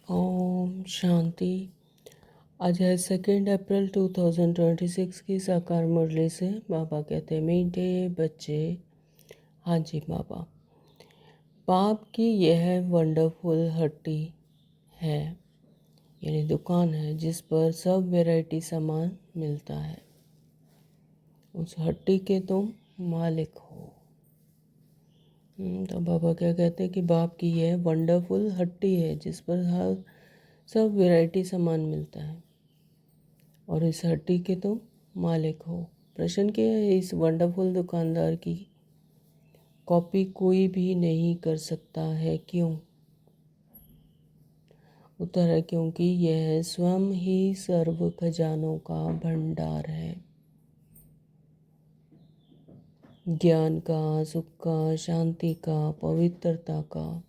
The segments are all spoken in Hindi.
ओम शांति। आज है 2 अप्रैल 2026 की साकार मुरली से। बाबा कहते हैं, मीठे बच्चे। हाँ जी बाबा, पाप की यह वंडरफुल हट्टी है, यानी दुकान है जिस पर सब वैरायटी सामान मिलता है। उस हट्टी के तुम मालिक हो। तो बाबा क्या कहते हैं कि बाप की यह वंडरफुल हट्टी है जिस पर हर सब वैरायटी सामान मिलता है और इस हट्टी के तुम मालिक हो। प्रश्न क्या है, इस वंडरफुल दुकानदार की कॉपी कोई भी नहीं कर सकता है, क्यों? उत्तर है, क्योंकि यह स्वयं ही सर्व खजानों का भंडार है। ज्ञान का, सुख का, शांति का, पवित्रता का,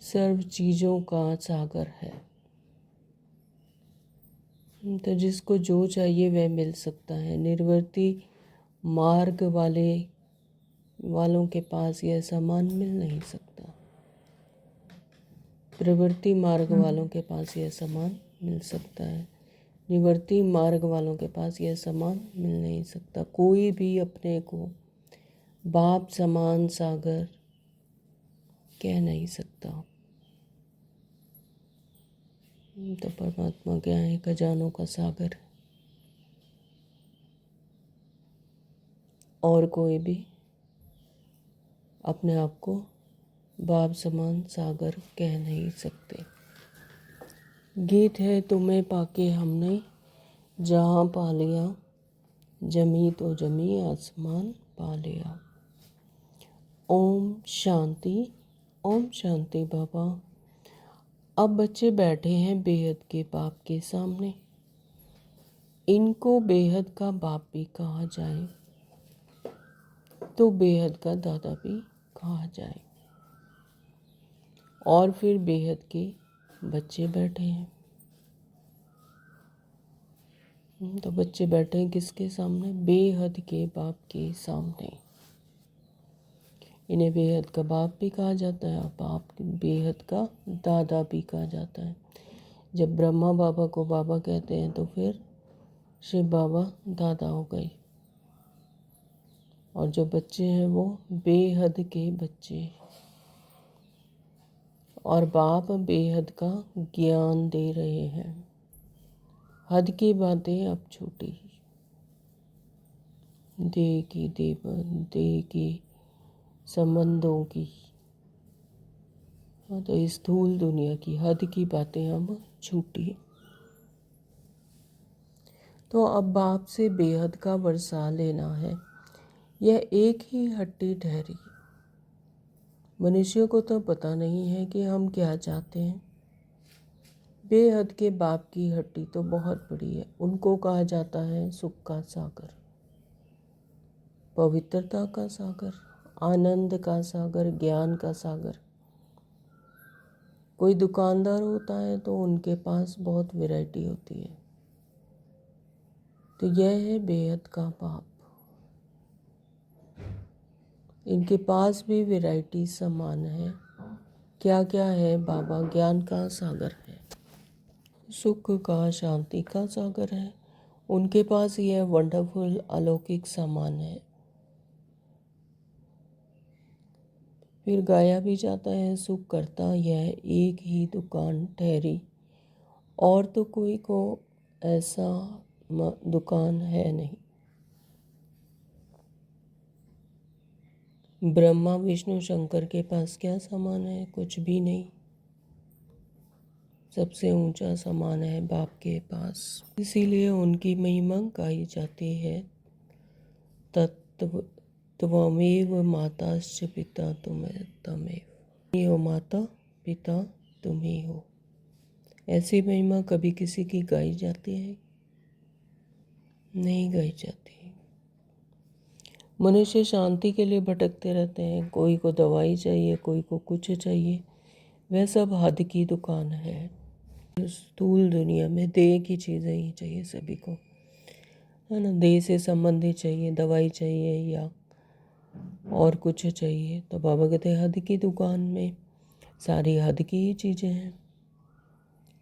सर्व चीज़ों का सागर है। तो जिसको जो चाहिए वह मिल सकता है। निर्वर्ती मार्ग वालों के पास यह सामान मिल नहीं सकता। प्रवृत्ति मार्ग वालों के पास यह सामान मिल सकता है। निवर्ती मार्ग वालों के पास यह सामान मिल नहीं सकता। कोई भी अपने को बाप समान सागर कह नहीं सकता। तो परमात्मा क्या है? खजानों का सागर। और कोई भी अपने आप को बाप समान सागर कह नहीं सकते। गीत है, तुम्हें पाके हमने जहाँ पा लिया, जमी तो जमी आसमान पा लिया। ओम शांति। ओम शांति बाबा। अब बच्चे बैठे हैं बेहद के बाप के सामने। इनको बेहद का बाप भी कहा जाए तो बेहद का दादा भी कहा जाए। और फिर बेहद के बच्चे बैठे हैं। तो बच्चे बैठे हैं किसके सामने? बेहद के बाप के सामने। इन्हें बेहद का बाप भी कहा जाता है और बाप बेहद का दादा भी कहा जाता है। जब ब्रह्मा बाबा को बाबा कहते हैं तो फिर शिव बाबा दादा हो गए। और जो बच्चे हैं वो बेहद के बच्चे, और बाप बेहद का ज्ञान दे रहे हैं। हद की बातें अब छूटी, देह की संबंधों की, तो इस स्थूल दुनिया की हद की बातें अब छूटी। तो अब बाप से बेहद का वर्षा लेना है। यह एक ही हट्टी ठहरी। मनुष्य को तो पता नहीं है कि हम क्या चाहते हैं। बेहद के बाप की हट्टी तो बहुत बड़ी है। उनको कहा जाता है सुख का सागर, पवित्रता का सागर, आनंद का सागर, ज्ञान का सागर। कोई दुकानदार होता है तो उनके पास बहुत वैरायटी होती है। तो यह है बेहद का बाप। इनके पास भी वैरायटी समान है। क्या क्या है बाबा? ज्ञान का सागर है, सुख का, शांति का सागर है। उनके पास यह वंडरफुल अलौकिक सामान है। फिर गाया भी जाता है, सुख करता यह एक ही दुकान ठहरी, और तो कोई को ऐसा दुकान है नहीं। ब्रह्मा विष्णु शंकर के पास क्या सामान है? कुछ भी नहीं। सबसे ऊंचा सामान है बाप के पास। इसीलिए उनकी महिमा गाई जाती है। तत्व त्वमेव माताश्च पिता तमेव हो, माता पिता तुम ही हो। ऐसी महिमा कभी किसी की गाई जाती है? नहीं गाई जाती। मनुष्य शांति के लिए भटकते रहते हैं। कोई को दवाई चाहिए, कोई को कुछ चाहिए। वह सब हद की दुकान है। स्थूल दुनिया में देह की चीज़ें ही चाहिए सभी को, है ना। देह से संबंधित चाहिए, दवाई चाहिए या और कुछ चाहिए। तो बाबा कहते हैं हद की दुकान में सारी हद की ही चीज़ें हैं।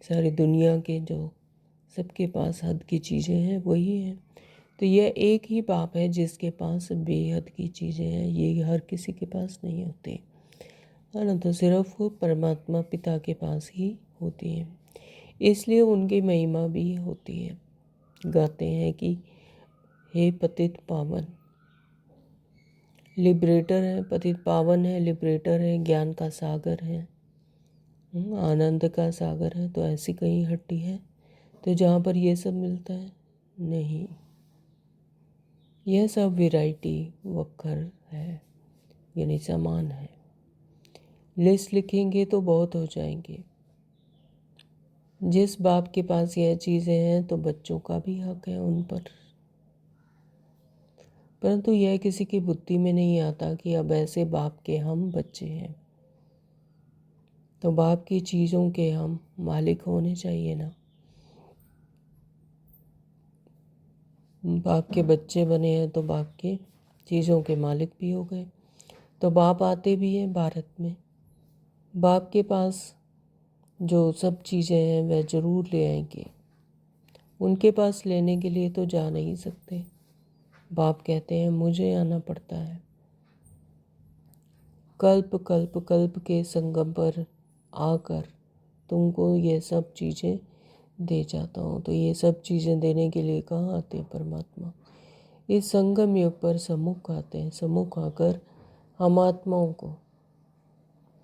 सारी दुनिया के जो सबके पास हद की चीज़ें हैं वही हैं। तो यह एक ही बाप है जिसके पास बेहद की चीज़ें हैं, ये हर किसी के पास नहीं होते, है ना। तो सिर्फ वो परमात्मा पिता के पास ही होती हैं, इसलिए उनकी महिमा भी होती है। गाते हैं कि हे पतित पावन, लिबरेटर है, पतित पावन है, लिबरेटर है, ज्ञान का सागर है, आनंद का सागर है। तो ऐसी कहीं हट्टी है तो जहाँ पर ये सब मिलता है? नहीं, यह सब वैरायटी वक्र है, यानी समान है। लिस्ट लिखेंगे तो बहुत हो जाएंगे। जिस बाप के पास यह चीज़ें हैं तो बच्चों का भी हक है उन पर, परंतु यह किसी की बुद्धि में नहीं आता कि अब ऐसे बाप के हम बच्चे हैं, तो बाप की चीज़ों के हम मालिक होने चाहिए ना। बाप के बच्चे बने हैं तो बाप के चीज़ों के मालिक भी हो गए। तो बाप आते भी हैं भारत में, बाप के पास जो सब चीज़ें हैं वह ज़रूर ले आएंगे। उनके पास लेने के लिए तो जा नहीं सकते, बाप कहते हैं मुझे आना पड़ता है। कल्प कल्प कल्प के संगम पर आकर तुमको ये सब चीज़ें दे जाता हूँ। तो ये सब चीज़ें देने के लिए कहाँ आते हैं परमात्मा? इस संगम युग पर सम्मुख आते हैं, सम्मुख आकर हम आत्माओं को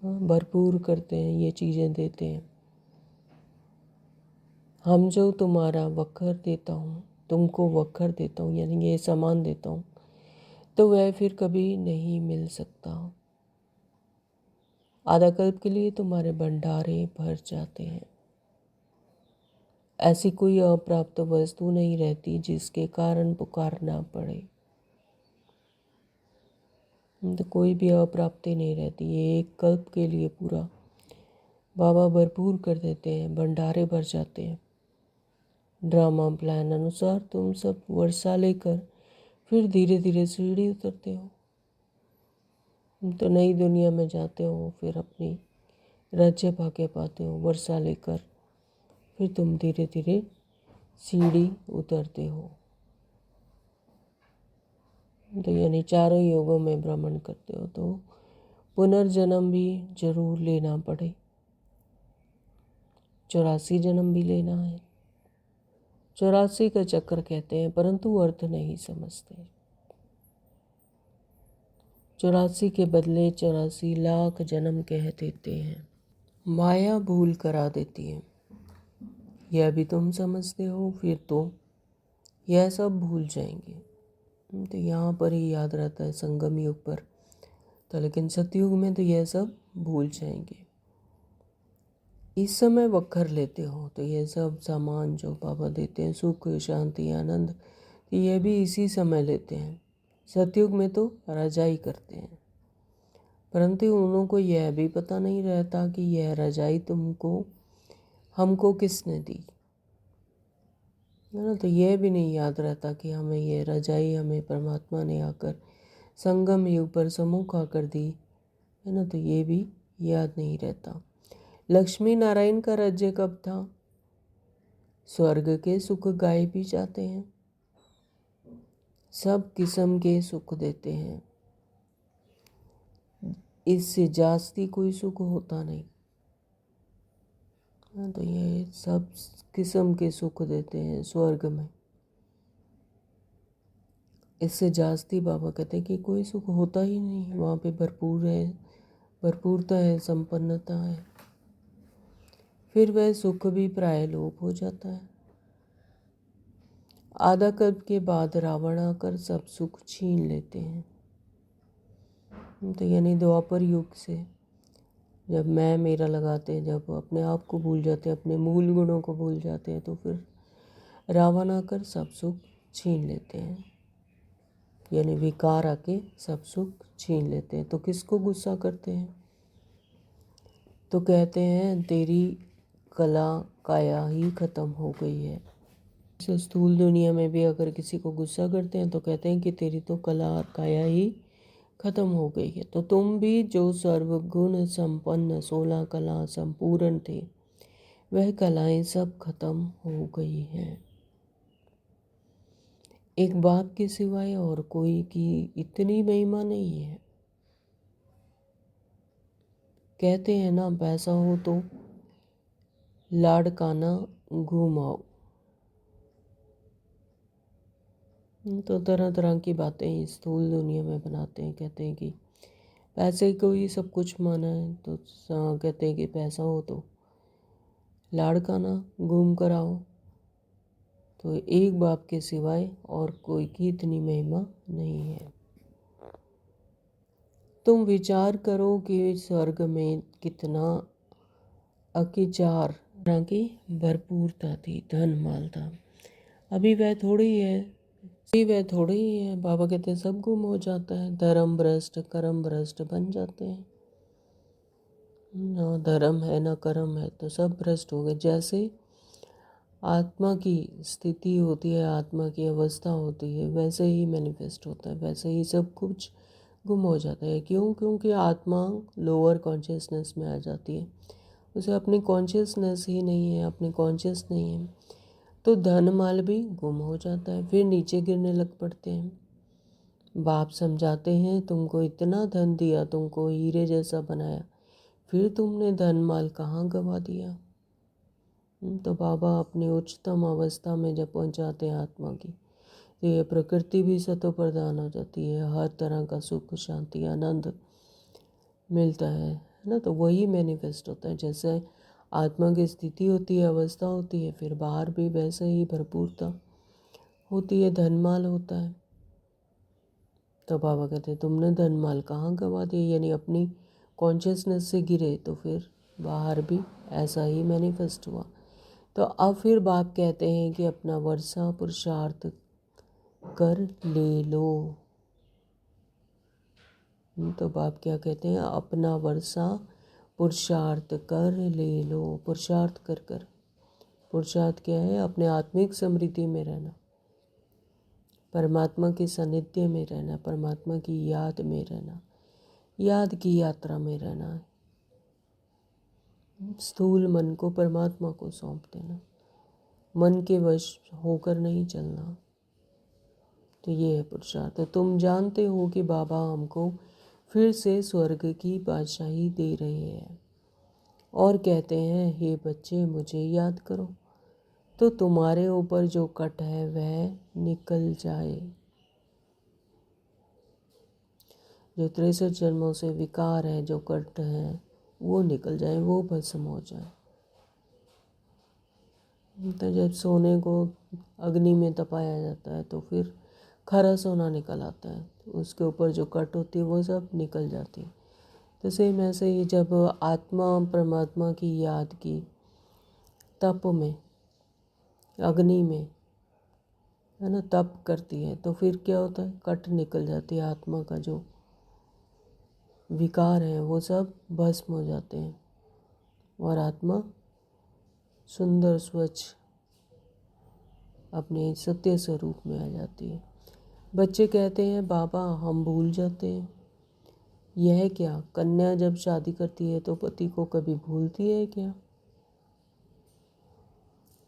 भरपूर करते हैं, ये चीज़ें देते हैं। हम जो तुम्हारा वक्र देता हूँ, तुमको वक्र देता हूँ, यानी ये सामान देता हूँ, तो वह फिर कभी नहीं मिल सकता। आधा कल्प के लिए तुम्हारे भंडारे भर जाते हैं। ऐसी कोई अप्राप्त वस्तु नहीं रहती जिसके कारण पुकारना पड़े। तो कोई भी अप्राप्ति नहीं रहती, ये एक कल्प के लिए पूरा बाबा भरपूर कर देते हैं, भंडारे भर जाते हैं। ड्रामा प्लान अनुसार तुम सब वर्षा लेकर फिर धीरे धीरे सीढ़ी उतरते हो, तो नई दुनिया में जाते हो, फिर अपनी राज्य भाग्य पाते हो। वर्षा लेकर फिर तुम धीरे धीरे सीढ़ी उतरते हो, तो यानी चारों योगों में भ्रमण करते हो। तो पुनर्जन्म भी जरूर लेना पड़े, 84 जन्म भी लेना है। 84 का चक्र कहते हैं, परंतु अर्थ नहीं समझते। 84 के बदले 84 लाख जन्म कह देते हैं। माया भूल करा देती है, यह भी तुम समझते हो, फिर तो यह सब भूल जाएंगे। तो यहाँ पर ही याद रहता है संगम युग पर, तो लेकिन सतयुग में तो यह सब भूल जाएंगे। इस समय वक्र लेते हो तो ये सब सामान जो बाबा देते हैं, सुख शांति आनंद, तो ये भी इसी समय लेते हैं। सतयुग में तो रजाई करते हैं, परंतु उन्हों को यह भी पता नहीं रहता कि यह रजाई तुमको हमको किसने दी, है ना। तो यह भी नहीं याद रहता कि हमें यह रजाई हमें परमात्मा ने आकर संगम युग पर सम्मुख आकर दी, है ना। तो ये भी याद नहीं रहता। लक्ष्मी नारायण का राज्य कब था? स्वर्ग के सुख गाए भी जाते हैं, सब किस्म के सुख देते हैं, इससे जास्ती कोई सुख होता नहीं। तो ये सब किस्म के सुख देते हैं स्वर्ग में, इससे जास्ती बाबा कहते हैं कि कोई सुख होता ही नहीं। वहाँ पे भरपूर है, भरपूरता है, संपन्नता है। फिर वह सुख भी प्राय लोप हो जाता है। आधा कल्प के बाद रावण आकर सब सुख छीन लेते हैं। तो यानी द्वापर युग से जब मैं मेरा लगाते हैं, जब अपने आप को भूल जाते हैं, अपने मूल गुणों को भूल जाते हैं, तो फिर रावण आकर सब सुख छीन लेते हैं, यानी विकार आके सब सुख छीन लेते हैं। तो किसको गुस्सा करते हैं? तो कहते हैं तेरी कला काया ही खत्म हो गई है। इस स्थूल दुनिया में भी अगर किसी को गुस्सा करते हैं तो कहते हैं कि तेरी तो कला और काया ही खत्म हो गई है। तो तुम भी जो सर्वगुण संपन्न 16 कला संपूर्ण थे, वह कलाएं सब खत्म हो गई हैं। एक बाप के सिवाय और कोई की इतनी महिमा नहीं है। कहते हैं ना, पैसा हो तो लाड़काना घुमाओ। तो तरह तरह की बातें इस स्थूल दुनिया में बनाते हैं। कहते हैं कि पैसे को ही सब कुछ माना है, तो कहते हैं कि पैसा हो तो लाड़काना घूम कर आओ। तो एक बाप के सिवाय और कोई की इतनी महिमा नहीं है। तुम विचार करो कि स्वर्ग में कितना अकिचार तरह की भरपूरता थी, धन माल था। अभी वह थोड़ी है, वह थोड़ी ही है। बाबा कहते हैं सब गुम हो जाता है। धर्म भ्रष्ट कर्म भ्रष्ट बन जाते हैं। ना धर्म है ना कर्म है, तो सब भ्रष्ट हो गए। जैसे आत्मा की स्थिति होती है, आत्मा की अवस्था होती है, वैसे ही मैनिफेस्ट होता है, वैसे ही सब कुछ गुम हो जाता है। क्यों? क्योंकि आत्मा लोअर कॉन्शियसनेस में आ जाती है। उसे अपनी कॉन्शियसनेस ही नहीं है, अपनी कॉन्शियस नहीं है, तो धन माल भी गुम हो जाता है। फिर नीचे गिरने लग पड़ते हैं। बाप समझाते हैं, तुमको इतना धन दिया, तुमको हीरे जैसा बनाया, फिर तुमने धन माल कहाँ गवा दिया। तो बाबा अपनी उच्चतम अवस्था में जब पहुंचाते हैं आत्मा की, तो ये प्रकृति भी सतो प्रदान हो जाती है। हर तरह का सुख शांति आनंद मिलता है ना। तो वही मैनिफेस्ट होता है। जैसे आत्मा की स्थिति होती है, अवस्था होती है, फिर बाहर भी वैसे ही भरपूरता होती है, धन माल होता है। तो बाबा कहते हैं तुमने धन माल कहाँ गवा दिया, यानी अपनी कॉन्शियसनेस से गिरे, तो फिर बाहर भी ऐसा ही मैनिफेस्ट हुआ। तो अब फिर बाप कहते हैं कि अपना वर्षा पुरुषार्थ कर ले लो। तो बाप क्या कहते हैं, अपना वर्षा पुरुषार्थ कर ले लो। पुरुषार्थ कर कर, पुरुषार्थ क्या है? अपने आत्मिक समृद्धि में रहना, परमात्मा के सानिध्य में रहना, परमात्मा की याद में रहना, याद की यात्रा में रहना। स्थूल मन को परमात्मा को सौंप देना, मन के वश होकर नहीं चलना। तो ये है पुरुषार्थ। तो तुम जानते हो कि बाबा हमको फिर से स्वर्ग की बादशाही दे रहे हैं और कहते हैं, हे बच्चे मुझे याद करो, तो तुम्हारे ऊपर जो कट है वह निकल जाए। जो 63 जन्मों से विकार है, जो कट है, वो निकल जाए, वो भस्म हो जाए। तो जब सोने को अग्नि में तपाया जाता है तो फिर खरा सोना निकल आता है, तो उसके ऊपर जो कट होती है वो सब निकल जाती है। तो सेम ऐसे ही जब आत्मा परमात्मा की याद की तप में, अग्नि में, है ना, तप करती है, तो फिर क्या होता है? कट निकल जाती है। आत्मा का जो विकार है वो सब भस्म हो जाते हैं और आत्मा सुंदर स्वच्छ अपने सत्य स्वरूप में आ जाती है। बच्चे कहते हैं, बाबा हम भूल जाते हैं। यह क्या? कन्या जब शादी करती है तो पति को कभी भूलती है क्या?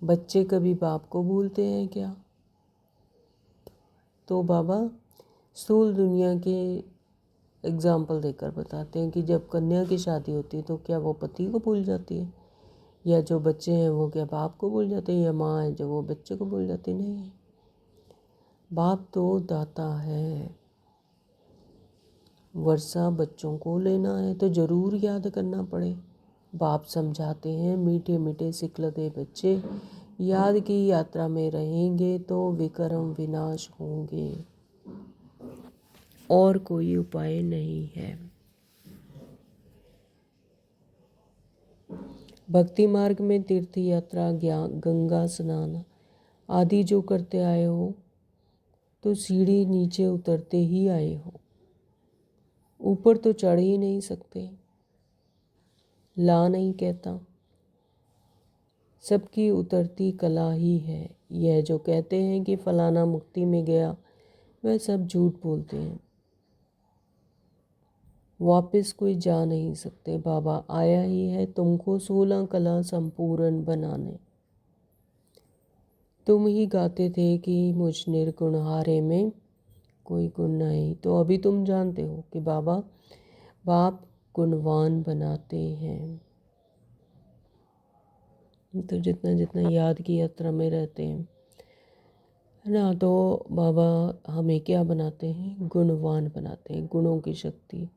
बच्चे कभी बाप को भूलते हैं क्या? तो बाबा स्थूल दुनिया के एग्जाम्पल देकर बताते हैं कि जब कन्या की शादी होती है तो क्या वो पति को भूल जाती है, या जो बच्चे हैं वो क्या बाप को भूल जाते हैं, या माँ है जो वो बच्चे को भूल जाती? नहीं, बाप तो दाता है। वर्षा बच्चों को लेना है तो ज़रूर याद करना पड़े। बाप समझाते हैं, मीठे मीठे सिखलते बच्चे याद की यात्रा में रहेंगे तो विक्रम विनाश होंगे, और कोई उपाय नहीं है। भक्ति मार्ग में तीर्थ यात्रा, ज्ञान, गंगा स्नान आदि जो करते आए हो, तो सीढ़ी नीचे उतरते ही आए हो, ऊपर तो चढ़ ही नहीं सकते। ला नहीं कहता, सबकी उतरती कला ही है। यह जो कहते हैं कि फलाना मुक्ति में गया, वह सब झूठ बोलते हैं। वापस कोई जा नहीं सकते। बाबा आया ही है तुमको 16 कला संपूर्ण बनाने। तुम ही गाते थे कि मुझ निर्गुणहारे में कोई गुण नहीं, तो अभी तुम जानते हो कि बाप गुणवान बनाते हैं। तो जितना जितना याद की यात्रा में रहते हैं, है ना, तो बाबा हमें क्या बनाते हैं? गुणवान बनाते हैं। गुणों की शक्ति,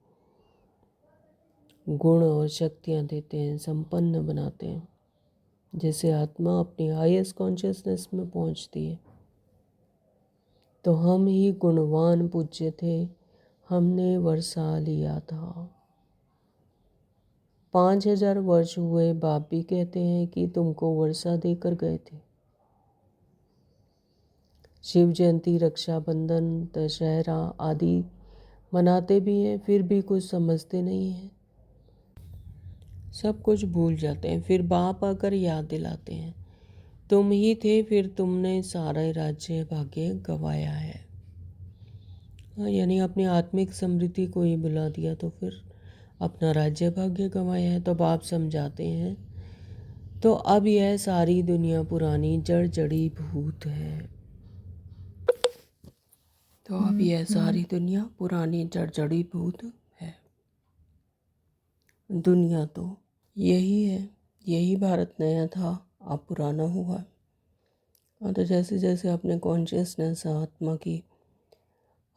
गुण और शक्तियाँ देते हैं, संपन्न बनाते हैं, जैसे आत्मा अपनी हाईएस्ट कॉन्शियसनेस में पहुँचती है। तो हम ही गुणवान पूज्य थे, हमने वर्षा लिया था। 5000 वर्ष हुए, बाप भी कहते हैं कि तुमको वर्षा देकर गए थे। शिव जयंती, रक्षाबंधन, दशहरा आदि मनाते भी हैं, फिर भी कुछ समझते नहीं हैं, सब कुछ भूल जाते हैं। फिर बाप आकर याद दिलाते हैं, तुम ही थे, फिर तुमने सारा राज्य भाग्य गवाया है। यानी अपनी आत्मिक समृद्धि को ही बुला दिया, तो फिर अपना राज्य भाग्य गंवाया है। तो बाप समझाते हैं, तो अब यह सारी दुनिया पुरानी जड़ जड़ी भूत है। तो अब यह सारी दुनिया पुरानी जड़ जड़ी भूत है। दुनिया तो यही है, यही भारत नया था, अब पुराना हुआ। और तो जैसे जैसे अपने कॉन्शियसनेस, आत्मा की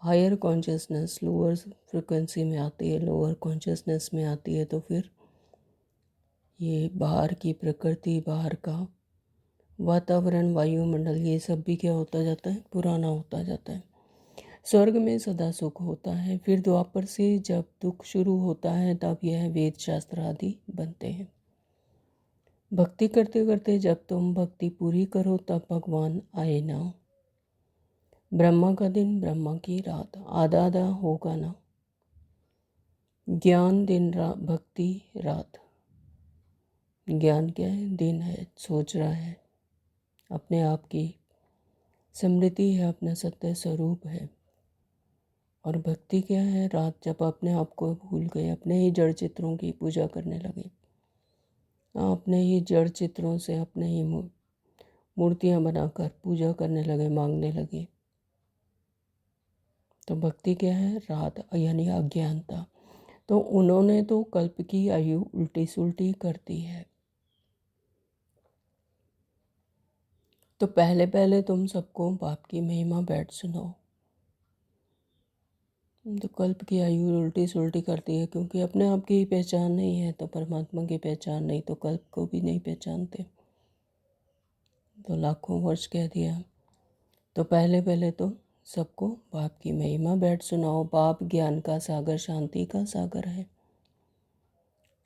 हायर कॉन्शियसनेस लोअर फ्रिक्वेंसी में आती है, लोअर कॉन्शियसनेस में आती है, तो फिर ये बाहर की प्रकृति, बाहर का वातावरण, वायुमंडल, ये सब भी क्या होता जाता है? पुराना होता जाता है। स्वर्ग में सदा सुख होता है। फिर द्वापर से जब दुख शुरू होता है, तब यह वेद शास्त्र आदि बनते हैं। भक्ति करते करते जब तुम भक्ति पूरी करो, तब भगवान आए ना। ब्रह्मा का दिन, ब्रह्मा की रात, आधा आधा होगा ना। ज्ञान दिन, भक्ति रात। ज्ञान क्या है? दिन है, सोच रहा है, अपने आप की स्मृति है, अपना सत्य स्वरूप है। और भक्ति क्या है? रात, जब अपने आप को भूल गए, अपने ही जड़ चित्रों की पूजा करने लगे, अपने ही जड़ चित्रों से अपने ही मूर्तियां बनाकर पूजा करने लगे, मांगने लगे। तो भक्ति क्या है? रात, यानी अज्ञानता। तो उन्होंने तो कल्प की आयु उल्टी सुल्टी कर दी है। तो पहले पहले तुम सबको बाप की महिमा बैठ सुनाओ। तो कल्प की आयु उल्टी सुल्टी करती है, क्योंकि अपने आप की ही पहचान नहीं है, तो परमात्मा की पहचान नहीं, तो कल्प को भी नहीं पहचानते। तो लाखों वर्ष कह दिया। तो पहले पहले तो सबको बाप की महिमा बैठ सुनाओ। बाप ज्ञान का सागर, शांति का सागर है।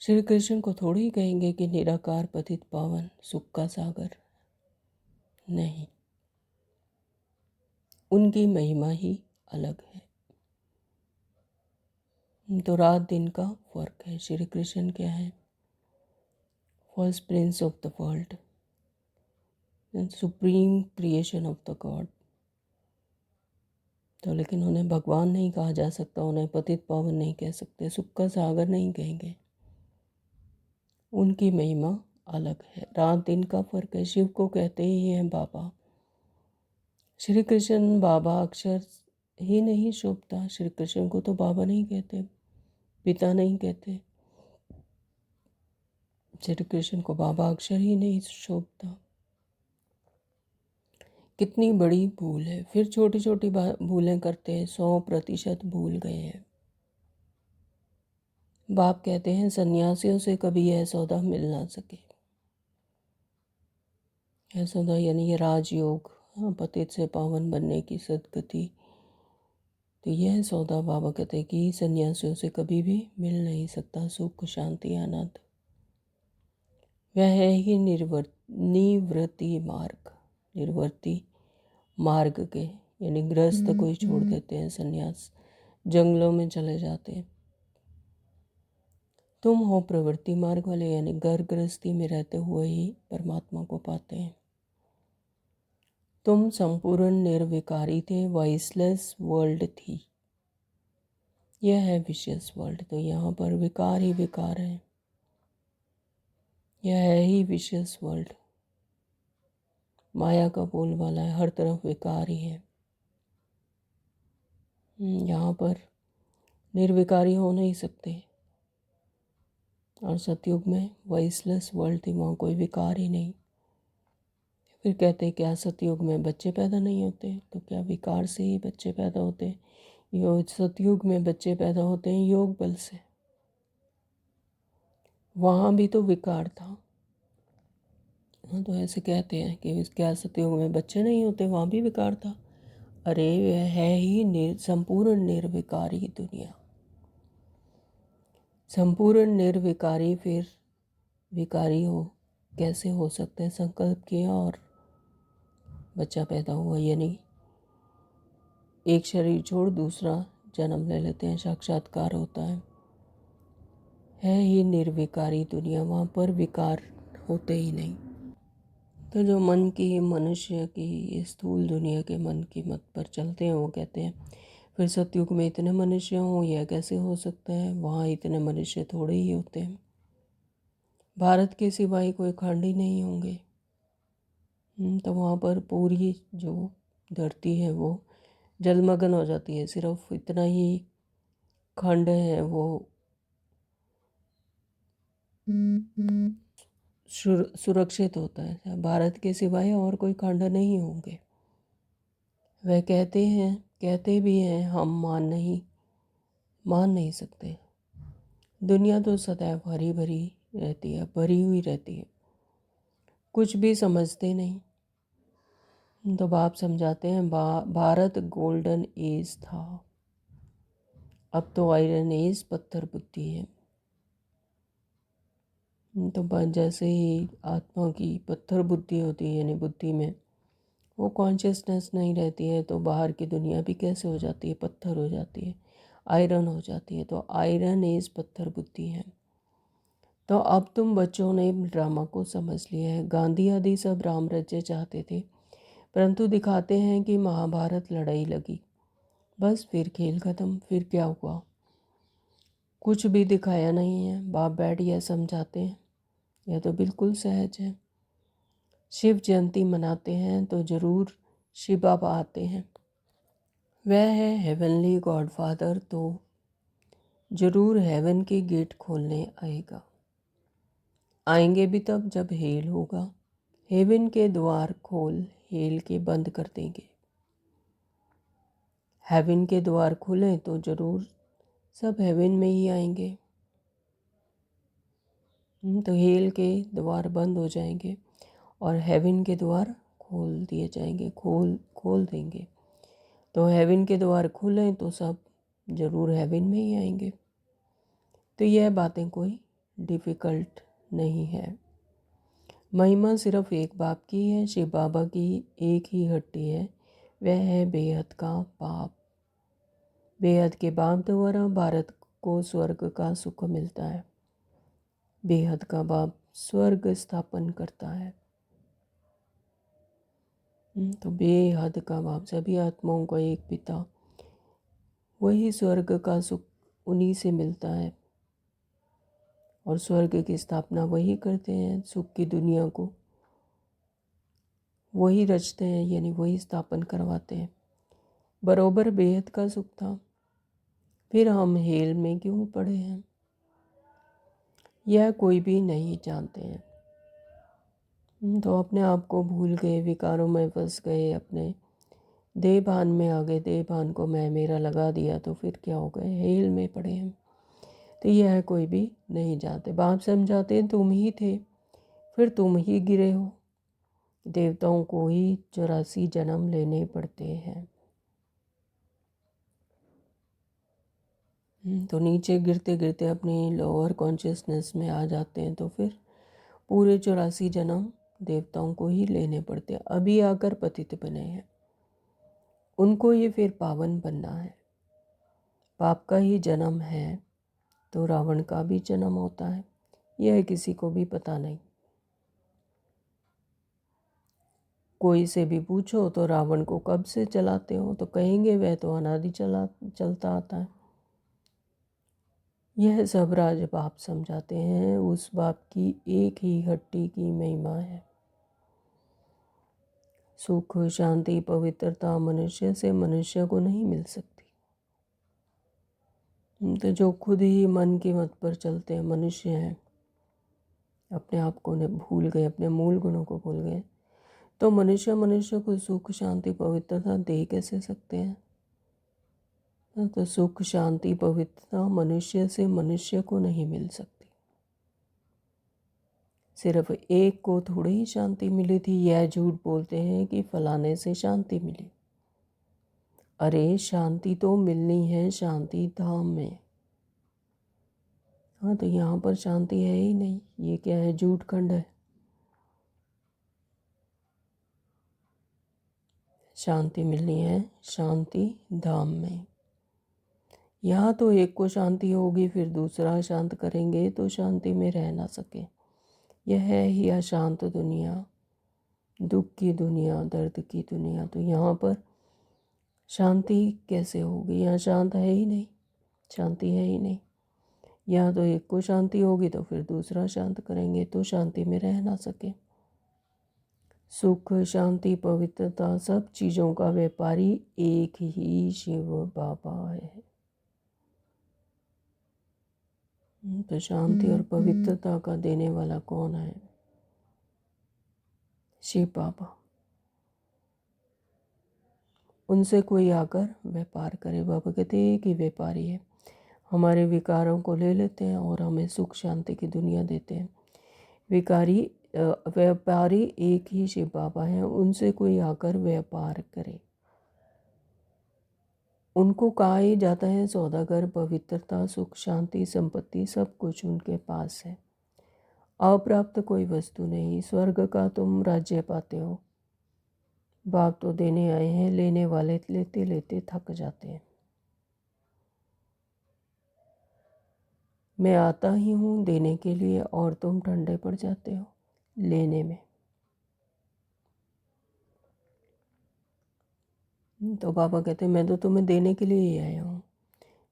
श्री कृष्ण को थोड़ी कहेंगे कि निराकार, पतित पावन, सुख का सागर, नहीं, उनकी महिमा ही अलग है। तो रात दिन का फर्क है। श्री कृष्ण क्या है? First Prince of the world and supreme creation of the God. तो लेकिन उन्हें भगवान नहीं कहा जा सकता, उन्हें पतित पावन नहीं कह सकते, सुख का सागर नहीं कहेंगे, उनकी महिमा अलग है। रात दिन का फर्क है। शिव को कहते ही हैं बाबा। श्री कृष्ण बाबा अक्षर ही नहीं शोभता। श्री कृष्ण को तो बाबा नहीं कहते, पिता नहीं कहते। श्री कृष्ण को बाबा अक्षर ही नहीं शोभता। कितनी बड़ी भूल है। फिर छोटी छोटी भूलें करते हैं, 100% भूल गए हैं। बाप कहते हैं सन्यासियों से कभी यह सौदा मिल ना सके। यह सौदा यानी ये राजयोग, पतित से पावन बनने की सद्गति। तो यह सौदा बाबा कहते हैं कि सन्यासियों से कभी भी मिल नहीं सकता। सुख, शांति, आनंद, वह है ही निवृत्ति मार्ग। निर्वर्ती मार्ग के, यानी गृहस्थ को ही छोड़ देते हैं, सन्यास, जंगलों में चले जाते हैं। तुम हो प्रवृत्ति मार्ग वाले, यानी घर गृहस्थी में रहते हुए ही परमात्मा को पाते हैं। तुम संपूर्ण निर्विकारी थे, वॉइसलेस वर्ल्ड थी, यह है विशियस वर्ल्ड। तो यहाँ पर विकार ही विकार है, यह है ही विशियस वर्ल्ड। माया का बोलबाला है, हर तरफ विकार ही है। यहाँ पर निर्विकारी हो नहीं सकते। और सतयुग में वॉइसलेस वर्ल्ड थी, वहाँ कोई विकार ही नहीं। फिर कहते क्या सतयुग में बच्चे पैदा नहीं होते? तो क्या विकार से ही बच्चे पैदा होते हैं? सतयुग में बच्चे पैदा होते हैं योग बल से। वहाँ भी तो विकार था। हाँ, तो ऐसे कहते हैं कि क्या सतयुग में बच्चे नहीं होते? वहाँ भी विकार था। अरे वह है ही संपूर्ण निर्विकारी दुनिया। संपूर्ण निर्विकारी फिर विकारी हो कैसे हो सकते हैं? संकल्प किया और बच्चा पैदा हुआ, यानी एक शरीर छोड़ दूसरा जन्म ले लेते हैं, साक्षात्कार होता है ही निर्विकारी दुनिया। वहाँ पर विकार होते ही नहीं। तो जो मन की, मनुष्य की, स्थूल दुनिया के मन की मत पर चलते हैं वो कहते हैं फिर सतयुग में इतने मनुष्य हों, यह कैसे हो सकता है? वहाँ इतने मनुष्य थोड़े ही होते हैं। भारत के सिवाय कोई खंड ही नहीं होंगे। तो वहाँ पर पूरी जो धरती है वो जलमग्न हो जाती है। सिर्फ इतना ही खंड है वो सुरक्षित होता है। भारत के सिवाय और कोई खंड नहीं होंगे। वह कहते भी हैं, हम मान नहीं सकते। दुनिया तो सदैव हरी भरी रहती है, भरी हुई रहती है, कुछ भी समझते नहीं। तो बाप समझाते हैं भारत गोल्डन एज था, अब तो आयरन एज, पत्थर बुद्धि है। तो जैसे ही आत्मा की पत्थर बुद्धि होती है, यानी बुद्धि में वो कॉन्शियसनेस नहीं रहती है, तो बाहर की दुनिया भी कैसे हो जाती है? पत्थर हो जाती है, आयरन हो जाती है। तो आयरन एज पत्थर बुद्धि है। तो अब तुम बच्चों ने ड्रामा को समझ लिया है। गांधी आदि सब राम राज्य चाहते थे, परंतु दिखाते हैं कि महाभारत लड़ाई लगी, बस फिर खेल खत्म। फिर क्या हुआ? कुछ भी दिखाया नहीं है। बाप बैठ यह समझाते हैं, यह तो बिल्कुल सहज है। शिव जयंती मनाते हैं तो ज़रूर शिव बाबा आते हैं। वह है हेवनली गॉडफादर, तो ज़रूर हेवन के गेट खोलने आएंगे भी तब जब हेल होगा। हेवन के द्वार खोल हेल के बंद कर देंगे। हेवन के द्वार खुलें तो ज़रूर सब हेवन में ही आएंगे। तो हेल के द्वार बंद हो जाएंगे और हेवन के द्वार खोल दिए जाएंगे, खोल देंगे। तो हेवन के द्वार खुलें तो सब ज़रूर हेवन में ही आएंगे। तो यह बातें कोई डिफ़िकल्ट नहीं है। महिमा सिर्फ एक बाप की है, शिव बाबा की एक ही हड्डी है, वह है बेहद का बाप। बेहद के बाप द्वारा भारत को स्वर्ग का सुख मिलता है। बेहद का बाप स्वर्ग स्थापन करता है। तो बेहद का बाप सभी आत्माओं का एक पिता, वही स्वर्ग का सुख उन्हीं से मिलता है और स्वर्ग की स्थापना वही करते हैं। सुख की दुनिया को वही रचते हैं, यानी वही स्थापन करवाते हैं। बरोबर बेहद का सुख था, फिर हम हेल में क्यों पड़े हैं, यह कोई भी नहीं जानते हैं। तो अपने आप को भूल गए, विकारों में फंस गए, अपने देह भान में आ गए, देह भान को मैं मेरा लगा दिया, तो फिर क्या हो गए? हेल में पड़े हैं। तो यह कोई भी नहीं जानते। बाप समझाते हैं तुम ही थे, फिर तुम ही गिरे हो। देवताओं को ही 84 जन्म लेने पड़ते हैं। तो नीचे गिरते गिरते अपनी लोअर कॉन्शियसनेस में आ जाते हैं, तो फिर पूरे 84 जन्म देवताओं को ही लेने पड़ते हैं। अभी आकर पतित बने हैं, उनको ही फिर पावन बनना है। पाप का ही जन्म है तो रावण का भी जन्म होता है, यह किसी को भी पता नहीं। कोई से भी पूछो तो रावण को कब से चलाते हो, तो कहेंगे वह तो अनादि चलता आता है। यह सब राज बाप समझाते हैं, उस बाप की एक ही हट्टी की महिमा है। सुख शांति पवित्रता मनुष्य से मनुष्य को नहीं मिल सकती। तो जो खुद ही मन के मत पर चलते हैं मनुष्य हैं, अपने आप को भूल गए, अपने मूल गुणों को भूल गए, तो मनुष्य मनुष्य को सुख शांति पवित्रता दे कैसे सकते हैं। तो सुख शांति पवित्रता मनुष्य से मनुष्य को नहीं मिल सकती। सिर्फ एक को थोड़ी ही शांति मिली थी। यह झूठ बोलते हैं कि फलाने से शांति मिली। अरे शांति तो मिलनी है शांति धाम में। हाँ, तो यहाँ पर शांति है ही नहीं। ये क्या है, झूठ खंड है। शांति मिलनी है शांति धाम में। यहाँ तो एक को शांति होगी, फिर दूसरा शांत करेंगे तो शांति में रह ना सके। यह है ही अशांत दुनिया, दुख की दुनिया, दर्द की दुनिया। तो यहाँ पर शांति कैसे होगी? यहाँ शांत है ही नहीं, शांति है ही नहीं। यहाँ तो एक को शांति होगी तो फिर दूसरा शांत करेंगे तो शांति में रह ना सके। सुख शांति पवित्रता सब चीज़ों का व्यापारी एक ही शिव बाबा है। तो शांति और पवित्रता का देने वाला कौन है? शिव बाबा। उनसे कोई आकर व्यापार करे। बाबा कहते हैं कि व्यापारी है, हमारे विकारों को ले लेते हैं और हमें सुख शांति की दुनिया देते हैं। व्यापारी एक ही शिव बाबा है, उनसे कोई आकर व्यापार करे। उनको कहा ही जाता है सौदागर। पवित्रता सुख शांति संपत्ति सब कुछ उनके पास है। अप्राप्त कोई वस्तु नहीं। स्वर्ग का तुम राज्य पाते हो, बाप तो देने आए हैं, लेने वाले लेते लेते थक जाते हैं। मैं आता ही हूँ देने के लिए और तुम ठंडे पड़ जाते हो लेने में। तो बाबा कहते हैं मैं तो तुम्हें देने के लिए ही आया हूँ,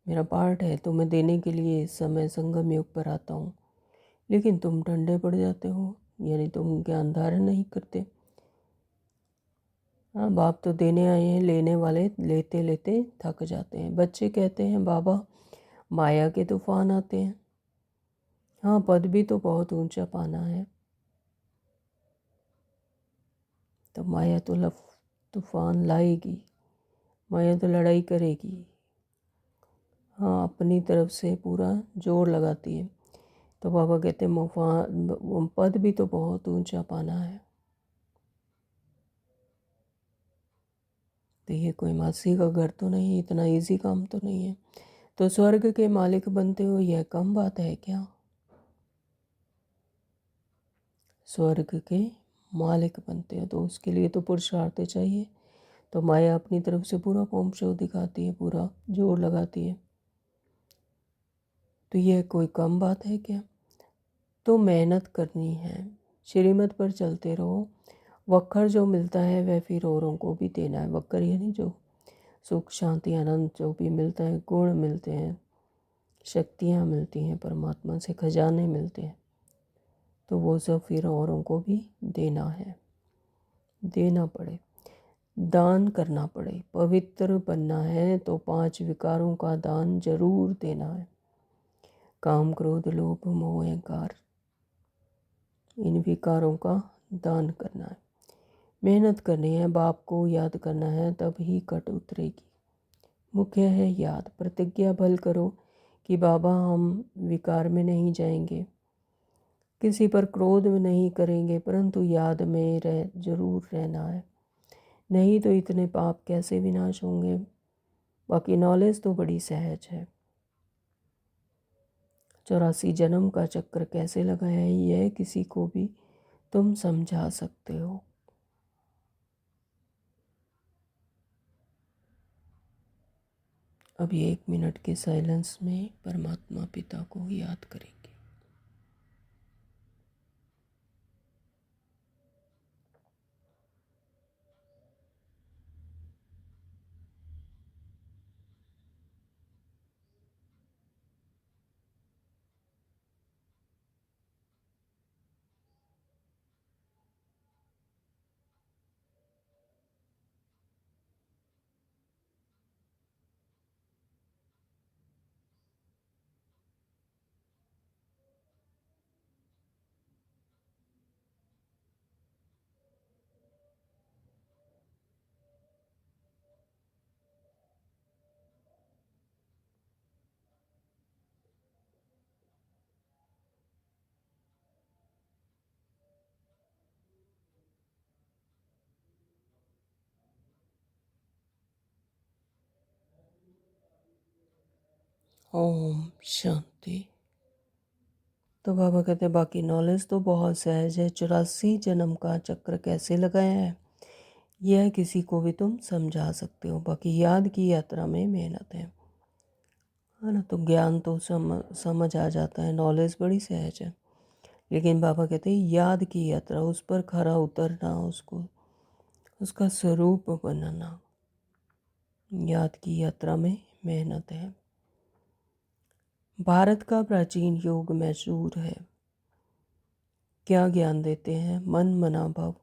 मेरा पार्ट है तुम्हें देने के लिए। इस समय संगम युग पर आता हूँ, लेकिन तुम ठंडे पड़ जाते हो, यानी तुम ज्ञान धारण नहीं करते। हाँ, बाप तो देने आए हैं, लेने वाले लेते लेते थक जाते हैं। बच्चे कहते हैं बाबा माया के तूफान आते हैं। हाँ, पद भी तो बहुत ऊंचा पाना है। तो माया तो तूफान लाएगी, माया तो लड़ाई करेगी। हाँ, अपनी तरफ से पूरा जोर लगाती है। तो बाबा कहते हैं पद भी तो बहुत ऊंचा पाना है। तो ये कोई मासी का घर तो नहीं, इतना इजी काम तो नहीं है। तो स्वर्ग के मालिक बनते हो, यह कम बात है क्या? स्वर्ग के मालिक बनते हो तो उसके लिए तो पुरुषार्थ चाहिए। तो माया अपनी तरफ से पूरा पॉम्प शो दिखाती है, पूरा जोर लगाती है। तो यह कोई कम बात है क्या? तो मेहनत करनी है, श्रीमत पर चलते रहो। वक्र जो मिलता है वह फिर औरों को भी देना है। वक्र यानी जो सुख शांति आनंद जो भी मिलता है, गुण मिलते हैं, शक्तियाँ मिलती हैं, परमात्मा से खजाने मिलते हैं, तो वो सब फिर औरों को भी देना है, देना पड़े, दान करना पड़े। पवित्र बनना है तो 5 विकारों का दान जरूर देना है। काम क्रोध लोभ मोह अहंकार, इन विकारों का दान करना है। मेहनत करनी है, बाप को याद करना है, तब ही कट उतरेगी। मुख्य है याद। प्रतिज्ञा बल करो कि बाबा हम विकार में नहीं जाएंगे, किसी पर क्रोध में नहीं करेंगे, परंतु याद में जरूर रहना है। नहीं तो इतने पाप कैसे विनाश होंगे। बाकी नॉलेज तो बड़ी सहज है। 84 जन्म का चक्र कैसे लगाया है यह किसी को भी तुम समझा सकते हो। अभी 1 मिनट के साइलेंस में परमात्मा पिता को याद करेंगे। ओम शांति। तो बाबा कहते हैं बाकी नॉलेज तो बहुत सहज है, 84 जन्म का चक्र कैसे लगाया है यह किसी को भी तुम समझा सकते हो। बाकी याद की यात्रा में मेहनत है ना। तो ज्ञान तो समझ आ जाता है, नॉलेज बड़ी सहज है, लेकिन बाबा कहते हैं याद की यात्रा, उस पर खरा उतरना, उसको उसका स्वरूप बनना, याद की यात्रा में मेहनत है। भारत का प्राचीन योग मैसूर है। क्या ज्ञान देते हैं? मन मना भाव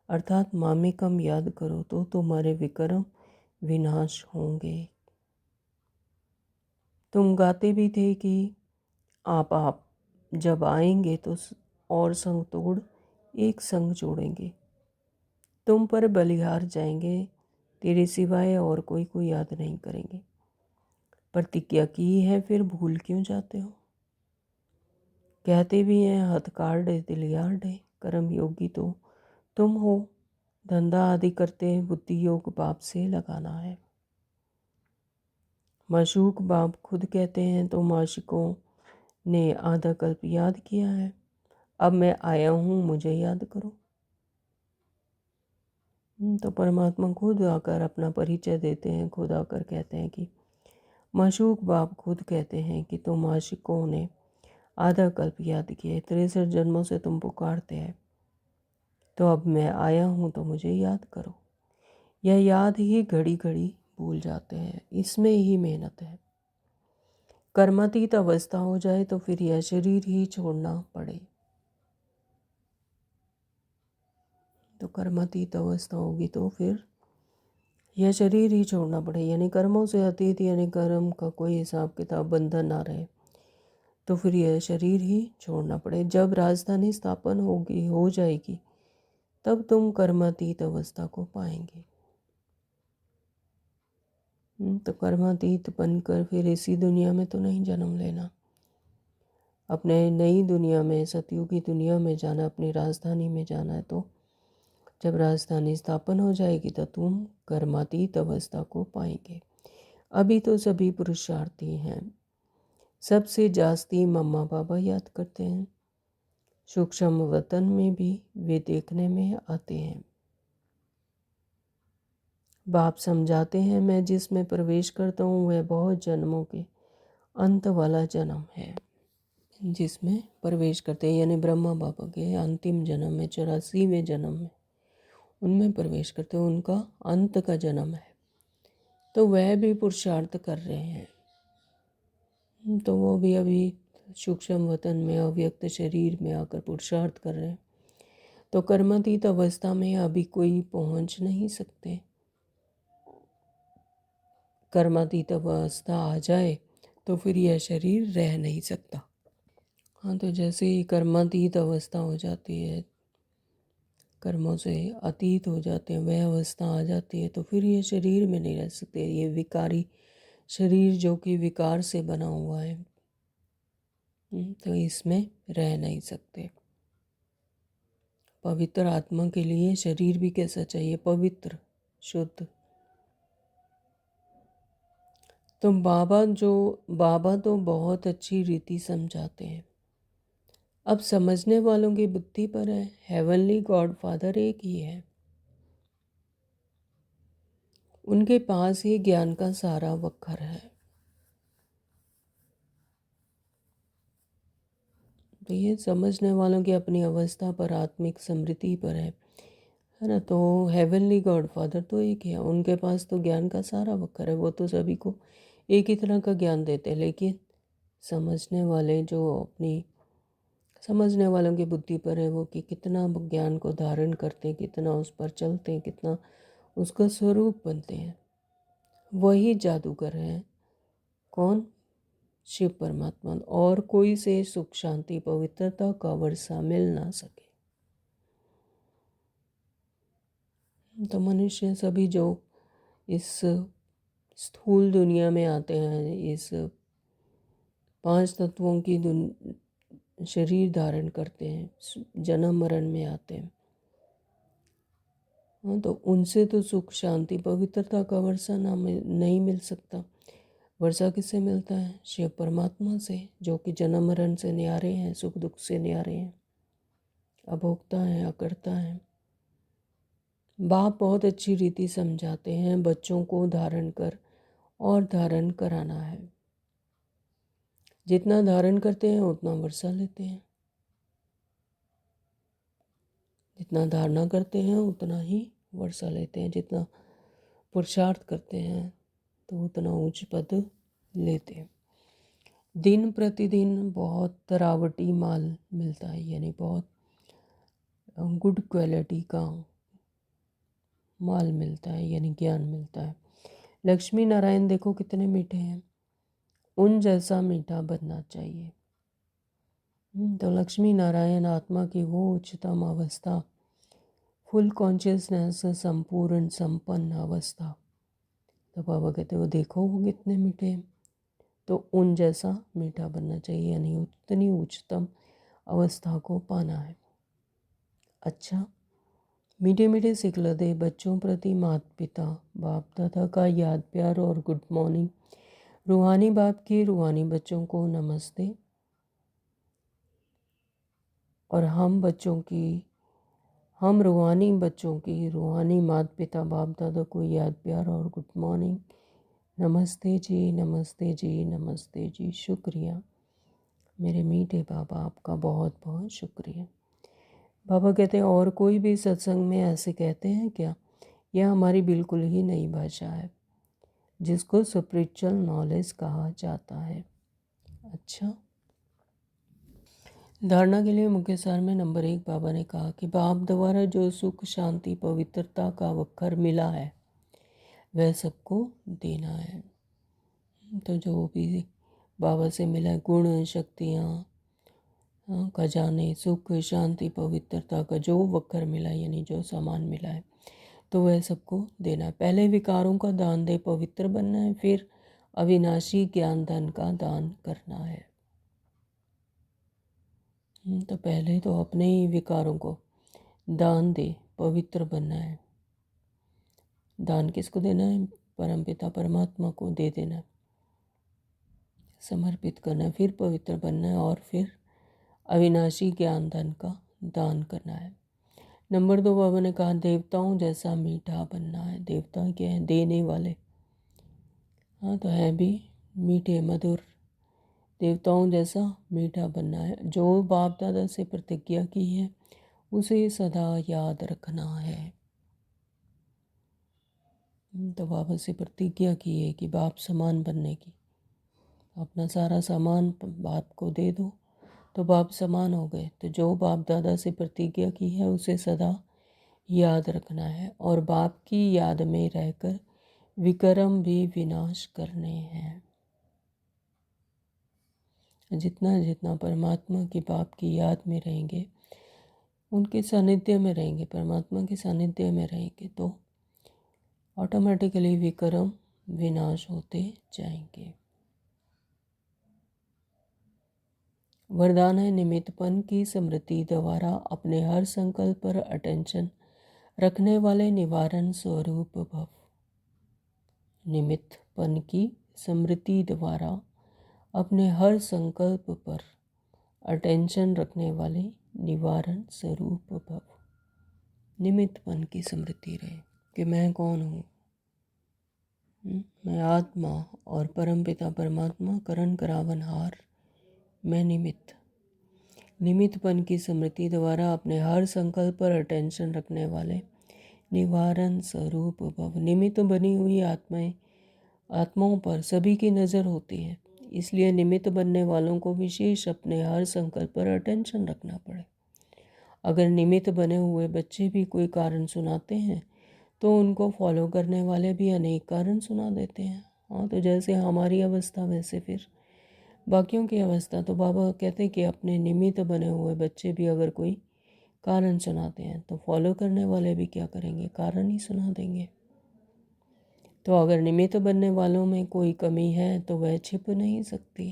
अर्थात मामेकम याद करो तो तुम्हारे विक्रम विनाश होंगे। तुम गाते भी थे कि आप जब आएंगे तो और संग तोड़ एक संग जोड़ेंगे। तुम पर बलिहार जाएंगे, तेरे सिवाय और कोई याद नहीं करेंगे। प्रतिज्ञा की है फिर भूल क्यों जाते हो? कहते भी हैं हथकाड़ डे दिलियार डे, कर्म योगी तो तुम हो। धंधा आदि करते हैं, बुद्धि योग बाप से लगाना है। माशूक बाप खुद कहते हैं तो माशिकों ने आधा कल्प याद किया है, अब मैं आया हूँ मुझे याद करो। तो परमात्मा खुद आकर अपना परिचय देते हैं, खुद आकर कहते हैं कि माशूक बाप खुद कहते हैं कि तुम आशिकों ने आधा कल्प याद किया, 63 जन्मों से तुम पुकारते हैं, तो अब मैं आया हूँ तो मुझे याद करो। यह याद ही घड़ी घड़ी भूल जाते हैं, इसमें ही मेहनत है। कर्मातीत अवस्था हो जाए तो फिर यह शरीर ही छोड़ना पड़े। तो कर्मातीत अवस्था होगी तो फिर यह शरीर ही छोड़ना पड़े, यानी कर्मों से अतीत, यानी कर्म का कोई हिसाब किताब बंधन ना रहे, तो फिर यह शरीर ही छोड़ना पड़े। जब राजधानी स्थापन हो जाएगी तब तुम कर्मातीत अवस्था को पाएंगे। तो कर्मातीत बनकर फिर इसी दुनिया में तो नहीं जन्म लेना, अपने नई दुनिया में, सतयुगी दुनिया में जाना, अपनी राजधानी में जाना है। तो जब राजधानी स्थापन हो जाएगी तो तुम कर्मातीत अवस्था को पाएंगे। अभी तो सभी पुरुषार्थी हैं, सबसे जास्ती मम्मा पापा याद करते हैं। सूक्ष्म वतन में भी वे देखने में आते हैं। बाप समझाते हैं मैं जिसमें प्रवेश करता हूँ वह बहुत जन्मों के अंत वाला जन्म है। जिसमें प्रवेश करते हैं यानी ब्रह्मा बाबा के अंतिम जन्म में, 84वें जन्म में उनमें प्रवेश करते हैं, उनका अंत का जन्म है। तो वह भी पुरुषार्थ कर रहे हैं, तो वो भी अभी सूक्ष्म वतन में अव्यक्त शरीर में आकर पुरुषार्थ कर रहे हैं। तो कर्मातीत अवस्था में अभी कोई पहुंच नहीं सकते। कर्मातीत अवस्था आ जाए तो फिर यह शरीर रह नहीं सकता। हाँ, तो जैसे ही कर्मातीत अवस्था हो जाती है, कर्मों से अतीत हो जाते हैं, वह अवस्था आ जाती है तो फिर ये शरीर में नहीं रह सकते। ये विकारी शरीर जो कि विकार से बना हुआ है, तो इसमें रह नहीं सकते। पवित्र आत्मा के लिए शरीर भी कैसा चाहिए? पवित्र, शुद्ध। तो बाबा तो बहुत अच्छी रीति समझाते हैं। अब समझने वालों की बुद्धि पर है। हेवनली गॉड फादर एक ही है, उनके पास ही ज्ञान का सारा वक्र है। तो ये समझने वालों की अपनी अवस्था पर, आत्मिक समृद्धि पर है ना। तो हेवनली गॉड फादर तो एक ही है, उनके पास तो ज्ञान का सारा वक्र है। वो तो सभी को एक ही तरह का ज्ञान देते हैं, लेकिन समझने वाले जो अपनी समझने वालों की बुद्धि पर है वो कि कितना ज्ञान को धारण करते हैं, कितना उस पर चलते हैं, कितना उसका स्वरूप बनते हैं। वही जादूगर हैं। कौन? शिव परमात्मा। और कोई से सुख शांति पवित्रता का वर्षा मिल ना सके। तो मनुष्य सभी जो इस स्थूल दुनिया में आते हैं, इस 5 तत्वों की शरीर धारण करते हैं, जन्म मरण में आते हैं, हाँ, तो उनसे तो सुख शांति पवित्रता का वर्षा नहीं मिल सकता। वर्षा किससे मिलता है? शिव परमात्मा से, जो कि जन्म मरण से न्यारे हैं, सुख दुख से न्यारे हैं, अभोक्ता हैं, अकर्ता हैं। बाप बहुत अच्छी रीति समझाते हैं, बच्चों को धारण कर और धारण कराना है। जितना धारण करते हैं उतना वर्षा लेते हैं, जितना धारणा करते हैं उतना ही वर्षा लेते हैं, जितना पुरुषार्थ करते हैं तो उतना उच्च पद लेते हैं। दिन प्रतिदिन बहुत तरावटी माल मिलता है, यानी बहुत गुड क्वालिटी का माल मिलता है, यानी ज्ञान मिलता है। लक्ष्मी नारायण देखो कितने मीठे हैं, उन जैसा मीठा बनना चाहिए। तो लक्ष्मी नारायण आत्मा की वो उच्चतम अवस्था, फुल कॉन्शियसनेस, संपूर्ण संपन्न अवस्था। तो बाबा कहते वो देखो वो कितने मीठे हैं, तो उन जैसा मीठा बनना चाहिए, यानी उतनी उच्चतम अवस्था को पाना है। अच्छा, मीठे मीठे सिखलते बच्चों प्रति माता पिता बाप दादा का याद प्यार और गुड मॉर्निंग। रूहानी बाप की रूहानी बच्चों को नमस्ते, और हम रूहानी बच्चों की रूहानी माता पिता बाप दादा को याद प्यार और गुड मॉर्निंग। नमस्ते जी, नमस्ते जी, नमस्ते जी। शुक्रिया मेरे मीठे बाबा, आपका बहुत बहुत शुक्रिया। बाबा कहते हैं और कोई भी सत्संग में ऐसे कहते हैं क्या? यह हमारी बिल्कुल ही नई भाषा है जिसको स्पिरिचुअल नॉलेज कहा जाता है। अच्छा, धारणा के लिए मुख्य सार में नंबर 1 बाबा ने कहा कि बाप द्वारा जो सुख शांति पवित्रता का वक्कर मिला है वह सबको देना है। तो जो भी बाबा से मिला है, गुण शक्तियाँ, खजाने, सुख शांति पवित्रता का जो वक्कर मिला है, यानी जो सामान मिला है, तो वह सबको देना है। पहले विकारों का दान दे पवित्र बनना है, फिर अविनाशी ज्ञान धन का दान करना है। तो पहले तो अपने ही विकारों को दान दे पवित्र बनना है। दान किसको देना है? परमपिता परमात्मा को दे देना है, समर्पित करना है, फिर पवित्र बनना है, और फिर अविनाशी ज्ञान धन का दान करना है। नंबर 2 बाबा ने कहा देवताओं जैसा मीठा बनना है। देवता क्या है? देने वाले। हाँ, तो है भी मीठे मधुर। देवताओं जैसा मीठा बनना है। जो बाप दादा से प्रतिज्ञा की है उसे सदा याद रखना है। तो बाबा से प्रतिज्ञा की है कि बाप समान बनने की। अपना सारा सामान बाप को दे दो तो बाप समान हो गए। तो जो बाप दादा से प्रतिज्ञा की है उसे सदा याद रखना है, और बाप की याद में रहकर विक्रम भी विनाश करने हैं। जितना जितना परमात्मा की बाप की याद में रहेंगे, उनके सानिध्य में रहेंगे, परमात्मा के सानिध्य में रहेंगे, तो ऑटोमेटिकली विक्रम विनाश होते जाएंगे। वरदान है निमित्तपन की स्मृति द्वारा अपने हर संकल्प पर अटेंशन रखने वाले निवारण स्वरूप भव। निमित्तपन की स्मृति द्वारा अपने हर संकल्प पर अटेंशन रखने वाले निवारण स्वरूप भव। निमित्तपन की स्मृति रहे कि मैं कौन हूँ। मैं आत्मा और परमपिता परमात्मा करण करावनहार, मैं निमित्तपन की स्मृति द्वारा अपने हर संकल्प पर अटेंशन रखने वाले निवारण स्वरूप भव। निमित्त बनी हुई आत्माओं पर सभी की नज़र होती है, इसलिए निमित्त बनने वालों को विशेष अपने हर संकल्प पर अटेंशन रखना पड़े। अगर निमित्त बने हुए बच्चे भी कोई कारण सुनाते हैं तो उनको फॉलो करने वाले भी अनेक कारण सुना देते हैं। हाँ, तो जैसे हमारी अवस्था वैसे फिर बाकियों की अवस्था। तो बाबा कहते हैं कि अपने निमित्त बने हुए बच्चे भी अगर कोई कारण सुनाते हैं तो फॉलो करने वाले भी क्या करेंगे? कारण ही सुना देंगे। तो अगर निमित्त बनने वालों में कोई कमी है तो वह छिप नहीं सकती।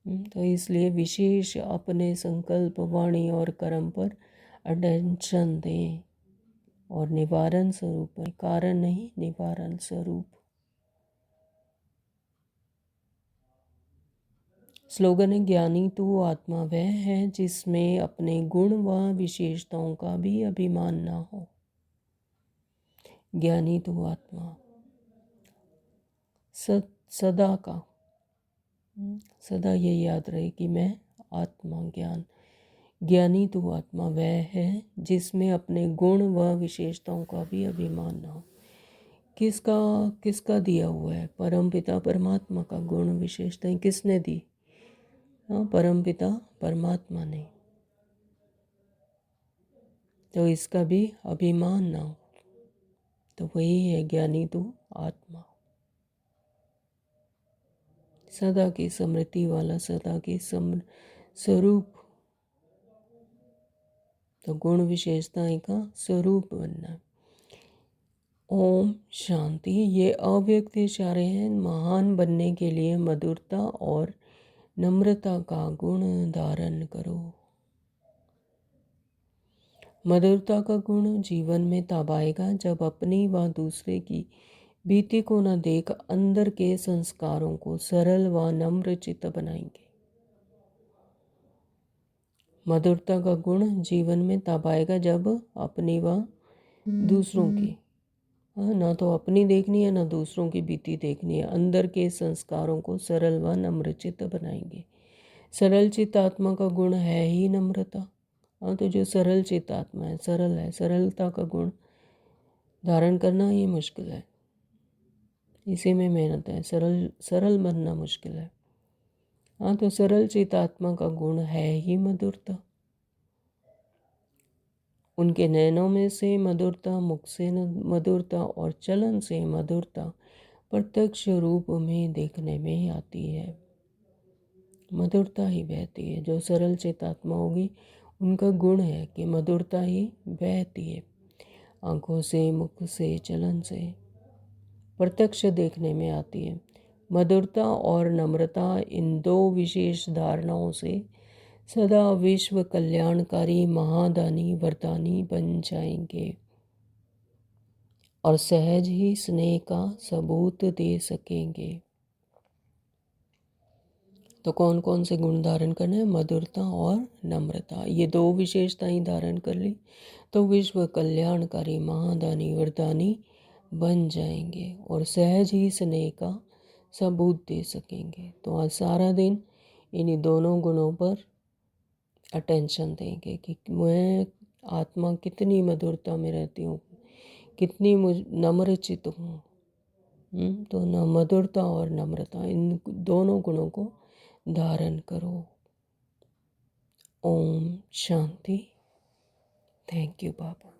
तो इसलिए विशेष अपने संकल्प, वाणी और कर्म पर अटेंशन दें, और निवारण स्वरूप, कारण नहीं निवारण स्वरूप। स्लोगन है, ज्ञानी तू आत्मा वह है जिसमें अपने गुण व विशेषताओं का भी अभिमान ना हो। ज्ञानी तू आत्मा, सदा का, सदा ये याद रहे कि मैं आत्मा ज्ञान। ज्ञानी तू आत्मा वह है जिसमें अपने गुण व विशेषताओं का भी अभिमान ना हो। किसका किसका दिया हुआ है? परम पिता परमात्मा का गुण विशेषताएं किसने दी? हाँ, परम पिता परमात्मा ने। तो इसका भी अभिमान ना हो, तो वही है ज्ञानी तू आत्मा। सदा की स्मृति वाला, सदा की स्वरूप, तो गुण विशेषताएं का स्वरूप बनना। ओम शांति। ये अव्यक्त इशारे हैं। महान बनने के लिए मधुरता और नम्रता का गुण धारण करो। मधुरता का गुण जीवन में तब आएगा जब अपनी व दूसरे की बीती को न देख अंदर के संस्कारों को सरल व नम्र चित्त बनाएंगे। मधुरता का गुण जीवन में तब आएगा जब अपनी व दूसरों की, ना तो अपनी देखनी है ना दूसरों की बीती देखनी है, अंदर के संस्कारों को सरल व नम्र चित्त बनाएंगे। सरल चित्त आत्मा का गुण है ही नम्रता। हाँ, तो जो सरल चित्त आत्मा है, सरल है, सरलता का गुण धारण करना ही मुश्किल है, इसी में मेहनत है। सरल बनना मुश्किल है। हाँ, तो सरल चित्त आत्मा का गुण है ही मधुरता। उनके नैनों में से मधुरता, मुख से मधुरता और चलन से मधुरता प्रत्यक्ष रूप में देखने में आती है। मधुरता ही बहती है। जो सरल चेतात्मा होगी उनका गुण है कि मधुरता ही बहती है। आँखों से, मुख से, चलन से प्रत्यक्ष देखने में आती है। मधुरता और नम्रता इन दो विशेष धारणाओं से सदा विश्व कल्याणकारी महादानी वरदानी बन जाएंगे और सहज ही स्नेह का सबूत दे सकेंगे। तो कौन कौन से गुण धारण करने हैं? मधुरता और नम्रता, ये दो विशेषताएं धारण कर ली तो विश्व कल्याणकारी महादानी वरदानी बन जाएंगे और सहज ही स्नेह का सबूत दे सकेंगे। तो आज सारा दिन इन्हीं दोनों गुणों पर अटेंशन देंगे कि मैं आत्मा कितनी मधुरता में रहती हूँ, कितनी नम्र चित्त हूँ। तो न मधुरता और नम्रता, इन दोनों गुणों को धारण करो। ओम शांति। Thank you Baba.